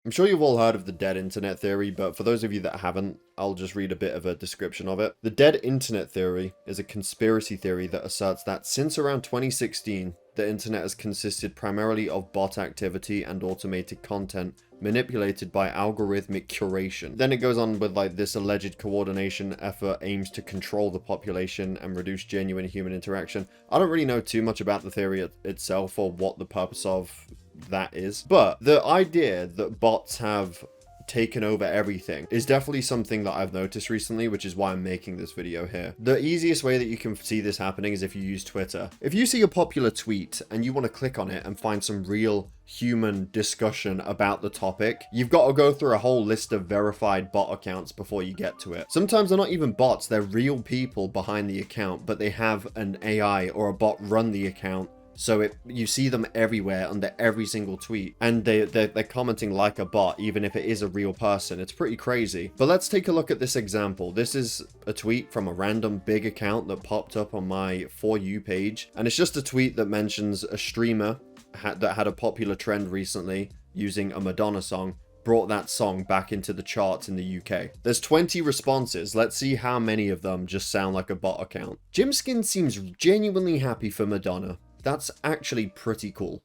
I'm sure you've all heard of the dead internet theory, but for those of you that haven't, I'll just read a bit of a description of it. The dead internet theory is a conspiracy theory that asserts that since around 2016, the internet has consisted primarily of bot activity and automated content manipulated by algorithmic curation. Then it goes on with like this alleged coordination effort aims to control the population and reduce genuine human interaction. I don't really know too much about the theory itself or what the purpose of that is, but the idea that bots have taken over everything is definitely something that I've noticed recently, which is why I'm making this video here. The easiest way that you can see this happening is if you use Twitter. If you see a popular tweet and you want to click on it and find some real human discussion about the topic, you've got to go through a whole list of verified bot accounts before you get to it. Sometimes they're not even bots, they're real people behind the account, but they have an AI or a bot run the account. So you see them everywhere under every single tweet, and they're commenting like a bot, even if it is a real person. It's pretty crazy. But let's take a look at this example. This is a tweet from a random big account that popped up on my For You page, and it's just a tweet that mentions a streamer that had a popular trend recently using a Madonna song, brought that song back into the charts in the UK. There's 20 responses. Let's see how many of them just sound like a bot account. Jimskin seems genuinely happy for Madonna. That's actually pretty cool.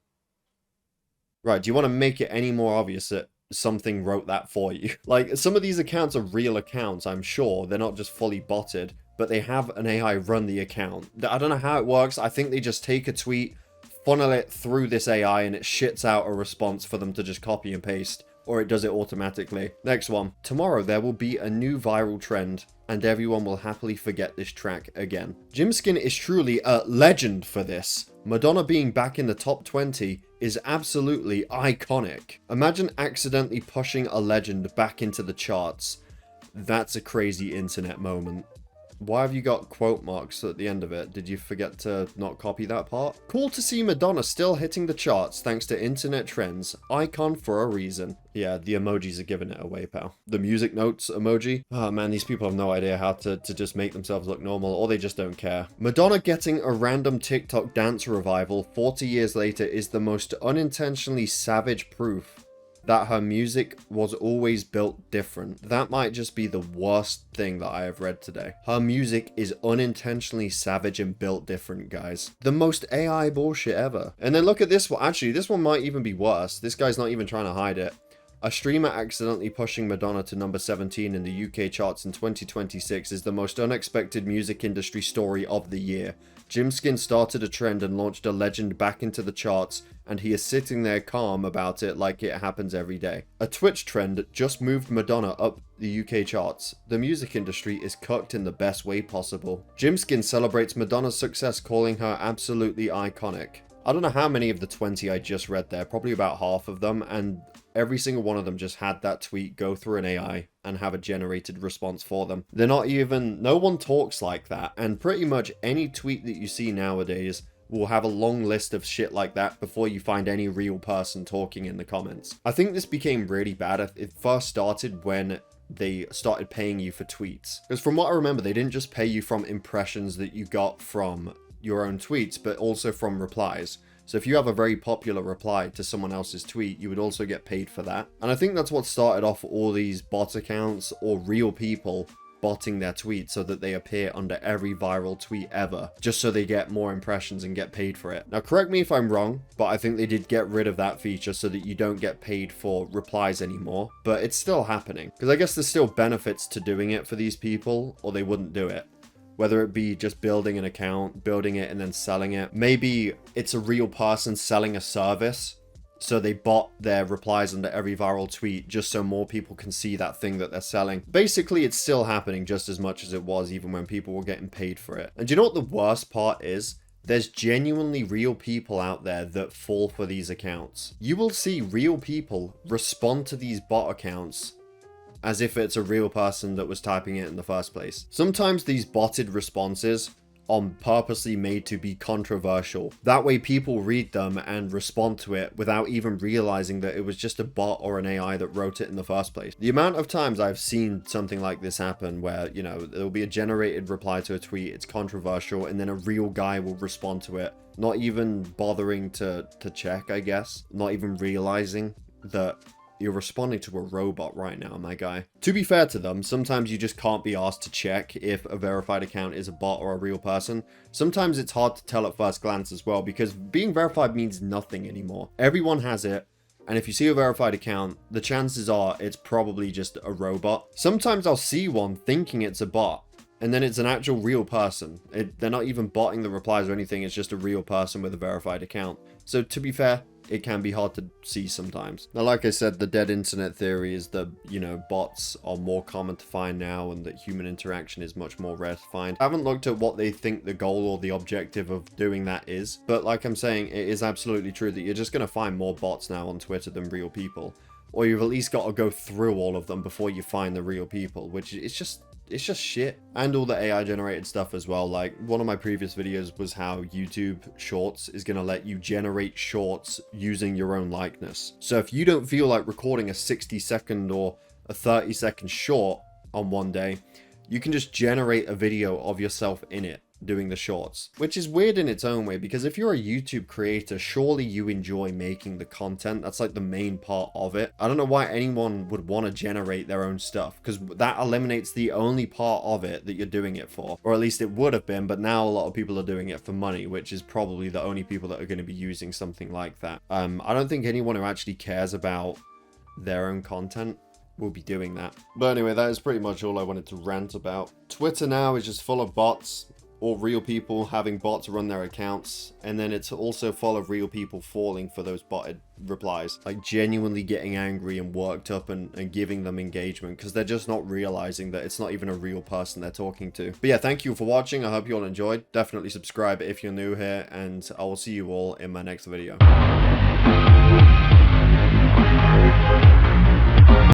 Right, do you want to make it any more obvious that something wrote that for you? Like, some of these accounts are real accounts, I'm sure. They're not just fully botted, but they have an AI run the account. I don't know how it works. I think they just take a tweet, funnel it through this AI, and it shits out a response for them to just copy and paste. Or it does it automatically. Next one. Tomorrow there will be a new viral trend, and everyone will happily forget this track again. Jimskin is truly a legend for this. Madonna being back in the top 20 is absolutely iconic. Imagine accidentally pushing a legend back into the charts. That's a crazy internet moment. Why have you got quote marks at the end of it? Did you forget to not copy that part? Cool to see Madonna still hitting the charts thanks to internet trends. Icon for a reason. Yeah, the emojis are giving it away, pal. The music notes emoji. Oh man, these people have no idea how to just make themselves look normal, or they just don't care. Madonna getting a random TikTok dance revival 40 years later is the most unintentionally savage proof that her music was always built different. That might just be the worst thing that I have read today. Her music is unintentionally savage and built different, guys. The most AI bullshit ever. And then look at this one. Actually, this one might even be worse. This guy's not even trying to hide it. A streamer accidentally pushing Madonna to number 17 in the UK charts in 2026 is the most unexpected music industry story of the year. Jimskin started a trend and launched a legend back into the charts, and he is sitting there calm about it like it happens every day. A Twitch trend just moved Madonna up the UK charts. The music industry is cucked in the best way possible. Jimskin celebrates Madonna's success, calling her absolutely iconic. I don't know how many of the 20 I just read there, probably about half of them, and every single one of them just had that tweet go through an AI and have a generated response for them. They're not even, no one talks like that, and pretty much any tweet that you see nowadays will have a long list of shit like that before you find any real person talking in the comments. I think this became really bad. It first started when they started paying you for tweets. Because from what I remember, they didn't just pay you from impressions that you got from your own tweets, but also from replies. So if you have a very popular reply to someone else's tweet, you would also get paid for that. And I think that's what started off all these bot accounts or real people botting their tweets so that they appear under every viral tweet ever, just so they get more impressions and get paid for it. Now, correct me if I'm wrong, but I think they did get rid of that feature so that you don't get paid for replies anymore, but it's still happening. Because I guess there's still benefits to doing it for these people, or they wouldn't do it. Whether it be just building an account, building it and then selling it. Maybe it's a real person selling a service, so they bot their replies under every viral tweet just so more people can see that thing that they're selling. Basically, it's still happening just as much as it was even when people were getting paid for it. And do you know what the worst part is? There's genuinely real people out there that fall for these accounts. You will see real people respond to these bot accounts as if it's a real person that was typing it in the first place. Sometimes these botted responses are purposely made to be controversial. That way people read them and respond to it without even realizing that it was just a bot or an AI that wrote it in the first place. The amount of times I've seen something like this happen where, you know, there'll be a generated reply to a tweet, it's controversial, and then a real guy will respond to it, not even bothering to check, I guess, not even realizing that You're responding to a robot right now, my guy. To be fair to them, sometimes you just can't be asked to check if a verified account is a bot or a real person. Sometimes it's hard to tell at first glance as well, because being verified means nothing anymore. Everyone has it. And if you see a verified account, the chances are it's probably just a robot. Sometimes I'll see one thinking it's a bot, and then it's an actual real person. They're not even botting the replies or anything, it's just a real person with a verified account. So to be fair, it can be hard to see sometimes. Now, like I said, the dead internet theory is that, you know, bots are more common to find now and that human interaction is much more rare to find. I haven't looked at what they think the goal or the objective of doing that is, but like I'm saying, it is absolutely true that you're just going to find more bots now on Twitter than real people. Or you've at least got to go through all of them before you find the real people, which is just... it's just shit. And all the AI generated stuff as well. Like, one of my previous videos was how YouTube Shorts is going to let you generate shorts using your own likeness. So if you don't feel like recording a 60-second or a 30-second short on one day, you can just generate a video of yourself in it doing the shorts, which is weird in its own way, because if you're a YouTube creator, surely you enjoy making the content. That's like the main part of it. I don't know why anyone would want to generate their own stuff, because that eliminates the only part of it that you're doing it for, or at least it would have been, but now a lot of people are doing it for money, which is probably the only people that are going to be using something like that. I don't think anyone who actually cares about their own content will be doing that. But anyway, that is pretty much all I wanted to rant about. Twitter now is just full of bots, or real people having bots run their accounts, and then it's also full of real people falling for those botted replies, like genuinely getting angry and worked up and giving them engagement, because they're just not realizing that it's not even a real person they're talking to. But yeah, thank you for watching. I hope you all enjoyed. Definitely subscribe if you're new here, and I will see you all in my next video.